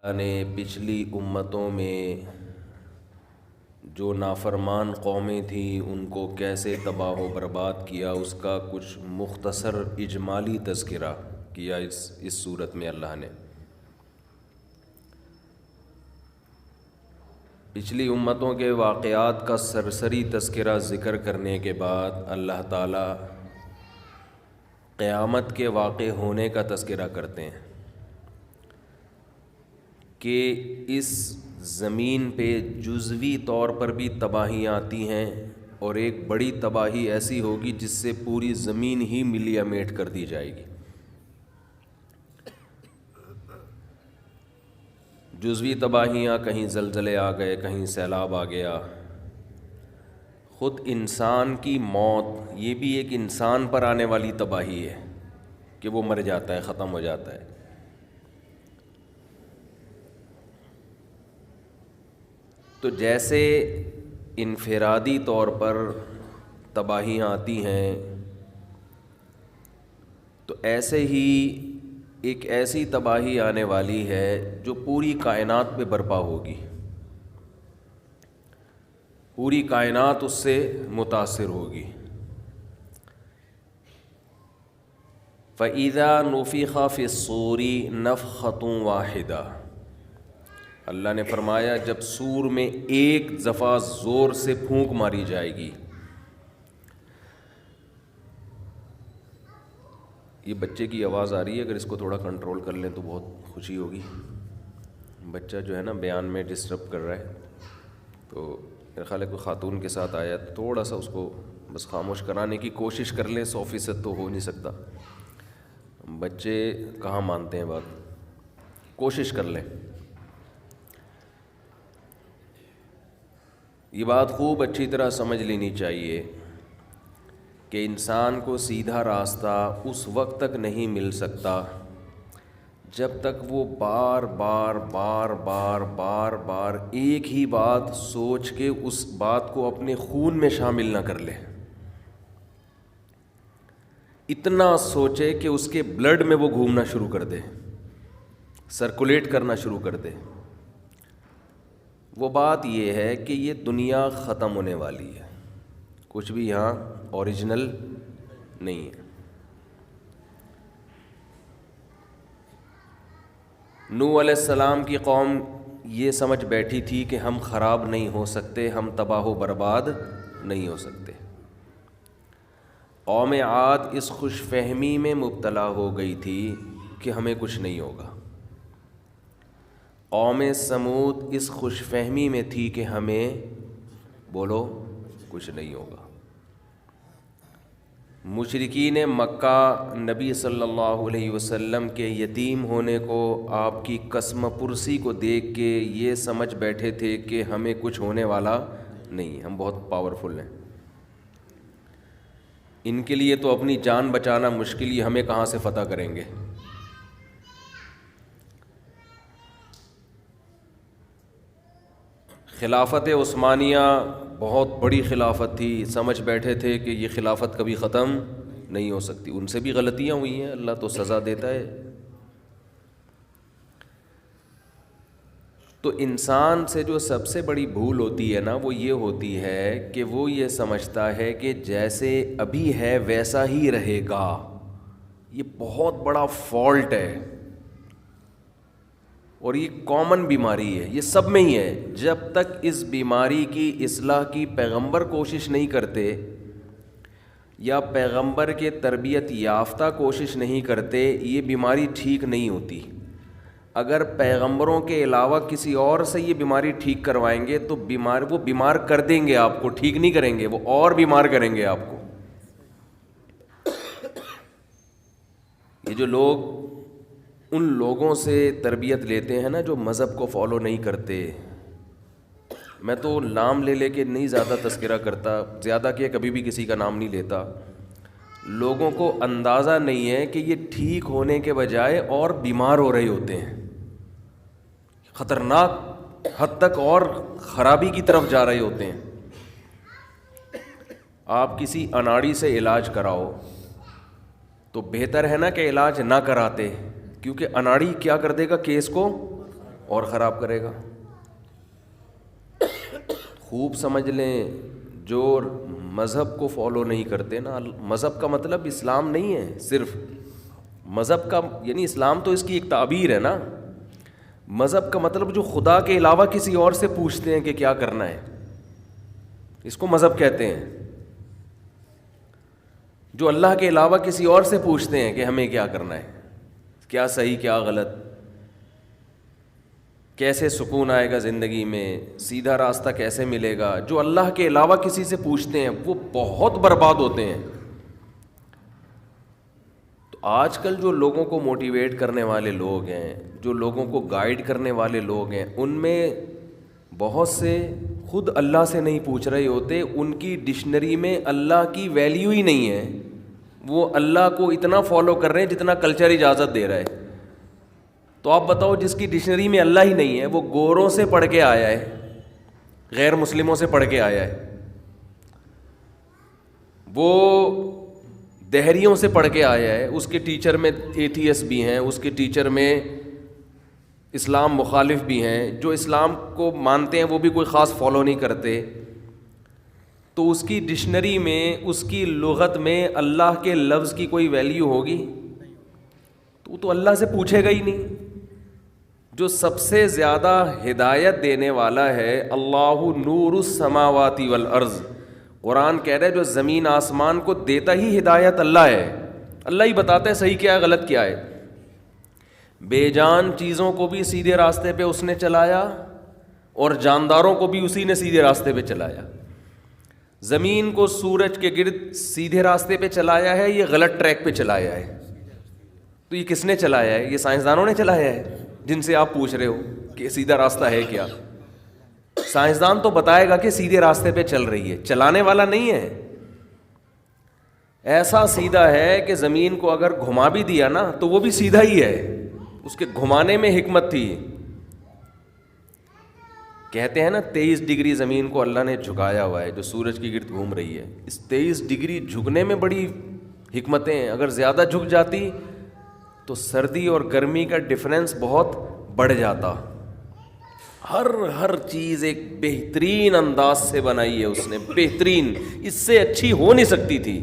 نے پچھلی امتوں میں جو نافرمان قومیں تھیں ان کو کیسے تباہ و برباد کیا، اس کا کچھ مختصر اجمالی تذکرہ کیا اس صورت میں اللہ نے۔ پچھلی امتوں کے واقعات کا سرسری تذکرہ ذکر کرنے کے بعد اللہ تعالیٰ قیامت کے واقع ہونے کا تذکرہ کرتے ہیں کہ اس زمین پہ جزوی طور پر بھی تباہیاں آتی ہیں، اور ایک بڑی تباہی ایسی ہوگی جس سے پوری زمین ہی ملیا میٹ کر دی جائے گی۔ جزوی تباہیاں، کہیں زلزلے آ گئے، کہیں سیلاب آ گیا، خود انسان کی موت یہ بھی ایک انسان پر آنے والی تباہی ہے کہ وہ مر جاتا ہے، ختم ہو جاتا ہے۔ تو جیسے انفرادی طور پر تباہیاں آتی ہیں، تو ایسے ہی ایک ایسی تباہی آنے والی ہے جو پوری کائنات پہ برپا ہوگی، پوری کائنات اس سے متاثر ہوگی۔ فَإِذَا نُفِخَ فِي الصُّورِ نَفْخَةٌ وَاحِدَةٌ، اللہ نے فرمایا جب سور میں ایک دفعہ زور سے پھونک ماری جائے گی۔ یہ بچے کی آواز آ رہی ہے، اگر اس کو تھوڑا کنٹرول کر لیں تو بہت خوشی ہوگی۔ بچہ جو ہے نا بیان میں ڈسٹرب کر رہا ہے، تو میرا خیال ہے کوئی خاتون کے ساتھ آیا تو تھوڑا سا اس کو بس خاموش کرانے کی کوشش کر لیں۔ 100% تو ہو نہیں سکتا، بچے کہاں مانتے ہیں بات، کوشش کر لیں۔ یہ بات خوب اچھی طرح سمجھ لینی چاہیے کہ انسان کو سیدھا راستہ اس وقت تک نہیں مل سکتا جب تک وہ بار بار بار بار بار بار ایک ہی بات سوچ کے اس بات کو اپنے خون میں شامل نہ کر لے، اتنا سوچے کہ اس کے بلڈ میں وہ گھومنا شروع کر دے، سرکولیٹ کرنا شروع کر دے۔ وہ بات یہ ہے کہ یہ دنیا ختم ہونے والی ہے، کچھ بھی یہاں اوریجنل نہیں ہے۔ نوح علیہ السلام کی قوم یہ سمجھ بیٹھی تھی کہ ہم خراب نہیں ہو سکتے، ہم تباہ و برباد نہیں ہو سکتے۔ قوم عاد اس خوش فہمی میں مبتلا ہو گئی تھی کہ ہمیں کچھ نہیں ہوگا۔ قوم سمود اس خوش فہمی میں تھی کہ ہمیں بولو کچھ نہیں ہوگا۔ مشرکین مکہ نبی صلی اللہ علیہ وسلم کے یتیم ہونے کو، آپ کی قسم پرسی کو دیکھ کے یہ سمجھ بیٹھے تھے کہ ہمیں کچھ ہونے والا نہیں، ہم بہت پاورفل ہیں، ان کے لیے تو اپنی جان بچانا مشکل ہی، ہمیں کہاں سے فتح کریں گے۔ خلافت عثمانیہ بہت بڑی خلافت تھی، سمجھ بیٹھے تھے کہ یہ خلافت کبھی ختم نہیں ہو سکتی۔ ان سے بھی غلطیاں ہوئی ہیں، اللہ تو سزا دیتا ہے۔ تو انسان سے جو سب سے بڑی بھول ہوتی ہے نا، وہ یہ ہوتی ہے کہ وہ یہ سمجھتا ہے کہ جیسے ابھی ہے ویسا ہی رہے گا۔ یہ بہت بڑا فالٹ ہے، اور یہ کامن بیماری ہے، یہ سب میں ہی ہے۔ جب تک اس بیماری کی اصلاح کی پیغمبر کوشش نہیں کرتے، یا پیغمبر کے تربیت یافتہ کوشش نہیں کرتے، یہ بیماری ٹھیک نہیں ہوتی۔ اگر پیغمبروں کے علاوہ کسی اور سے یہ بیماری ٹھیک کروائیں گے تو وہ بیمار کر دیں گے آپ کو، ٹھیک نہیں کریں گے، وہ اور بیمار کریں گے آپ کو۔ یہ جو لوگ ان لوگوں سے تربیت لیتے ہیں نا جو مذہب کو فالو نہیں کرتے، میں تو نام لے کے نہیں زیادہ تذکرہ کرتا، زیادہ کہ کبھی بھی کسی کا نام نہیں لیتا۔ لوگوں کو اندازہ نہیں ہے کہ یہ ٹھیک ہونے کے بجائے اور بیمار ہو رہے ہوتے ہیں، خطرناک حد تک اور خرابی کی طرف جا رہے ہوتے ہیں۔ آپ کسی اناڑی سے علاج کراؤ تو بہتر ہے نا کہ علاج نہ کراتے، کیونکہ اناڑی کیا کر دے گا، کیس کو اور خراب کرے گا. خوب سمجھ لیں، جو مذہب کو فالو نہیں کرتے نا، مذہب کا مطلب اسلام نہیں ہے صرف، مذہب کا یعنی اسلام تو اس کی ایک تعبیر ہے نا. مذہب کا مطلب جو خدا کے علاوہ کسی اور سے پوچھتے ہیں کہ کیا کرنا ہے، اس کو مذہب کہتے ہیں. جو اللہ کے علاوہ کسی اور سے پوچھتے ہیں کہ ہمیں کیا کرنا ہے، کیا صحیح کیا غلط، کیسے سکون آئے گا زندگی میں، سیدھا راستہ کیسے ملے گا، جو اللہ کے علاوہ کسی سے پوچھتے ہیں وہ بہت برباد ہوتے ہیں. تو آج کل جو لوگوں کو موٹیویٹ کرنے والے لوگ ہیں، جو لوگوں کو گائیڈ کرنے والے لوگ ہیں، ان میں بہت سے خود اللہ سے نہیں پوچھ رہے ہوتے، ان کی ڈکشنری میں اللہ کی ویلیو ہی نہیں ہے. وہ اللہ کو اتنا فالو کر رہے ہیں جتنا کلچر اجازت دے رہا ہے. تو آپ بتاؤ، جس کی ڈکشنری میں اللہ ہی نہیں ہے، وہ گوروں سے پڑھ کے آیا ہے، غیر مسلموں سے پڑھ کے آیا ہے، وہ دہریوں سے پڑھ کے آیا ہے، اس کے ٹیچر میں ایتھیسٹ بھی ہیں، اس کے ٹیچر میں اسلام مخالف بھی ہیں، جو اسلام کو مانتے ہیں وہ بھی کوئی خاص فالو نہیں کرتے. تو اس کی ڈکشنری میں، اس کی لغت میں اللہ کے لفظ کی کوئی ویلیو ہوگی؟ تو اللہ سے پوچھے گا ہی نہیں. جو سب سے زیادہ ہدایت دینے والا ہے، اللہ نور السماوات والارض، قرآن کہہ رہا ہے جو زمین آسمان کو دیتا ہی ہدایت اللہ ہے. اللہ ہی بتاتا ہے صحیح کیا ہے غلط کیا ہے. بے جان چیزوں کو بھی سیدھے راستے پہ اس نے چلایا، اور جانداروں کو بھی اسی نے سیدھے راستے پہ چلایا. زمین کو سورج کے گرد سیدھے راستے پہ چلایا ہے، یہ غلط ٹریک پہ چلایا ہے. تو یہ کس نے چلایا ہے؟ یہ سائنسدانوں نے چلایا ہے، جن سے آپ پوچھ رہے ہو کہ سیدھا راستہ ہے کیا. سائنسدان تو بتائے گا کہ سیدھے راستے پہ چل رہی ہے، چلانے والا نہیں ہے. ایسا سیدھا ہے کہ زمین کو اگر گھما بھی دیا نا تو وہ بھی سیدھا ہی ہے، اس کے گھمانے میں حکمت تھی. کہتے ہیں نا 23 ڈگری زمین کو اللہ نے جھکایا ہوا ہے جو سورج کی گرد گھوم رہی ہے. اس 23 ڈگری جھکنے میں بڑی حکمتیں ہیں. اگر زیادہ جھک جاتی تو سردی اور گرمی کا ڈفرینس بہت بڑھ جاتا. ہر چیز ایک بہترین انداز سے بنائی ہے اس نے، بہترین، اس سے اچھی ہو نہیں سکتی تھی.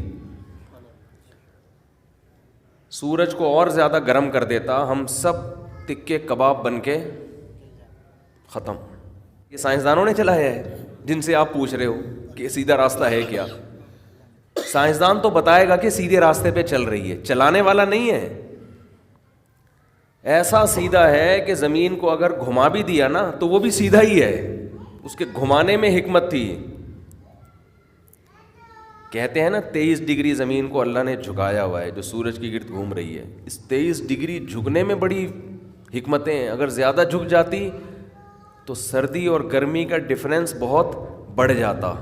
سورج کو اور زیادہ گرم کر دیتا، ہم سب تکے کباب بن کے ختم. یہ سائنسدانوں نے چلایا ہے، جن سے آپ پوچھ رہے ہو کہ سیدھا راستہ ہے کیا. سائنسدان تو بتائے گا کہ سیدھے راستے پہ چل رہی ہے، چلانے والا نہیں ہے. ایسا سیدھا ہے کہ زمین کو اگر گھما بھی دیا نا تو وہ بھی سیدھا ہی ہے، اس کے گھمانے میں حکمت تھی. کہتے ہیں نا 23 ڈگری زمین کو اللہ نے جھکایا ہوا ہے جو سورج کی گرد گھوم رہی ہے. اس 23 ڈگری جھکنے میں بڑی حکمتیں ہیں. اگر زیادہ جھک جاتی تو سردی اور گرمی کا ڈفرینس بہت بڑھ جاتا.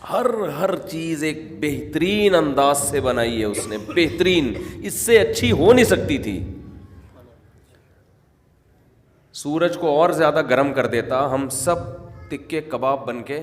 ہر چیز ایک بہترین انداز سے بنائی ہے اس نے، بہترین، اس سے اچھی ہو نہیں سکتی تھی. سورج کو اور زیادہ گرم کر دیتا، ہم سب تکے کباب بن کے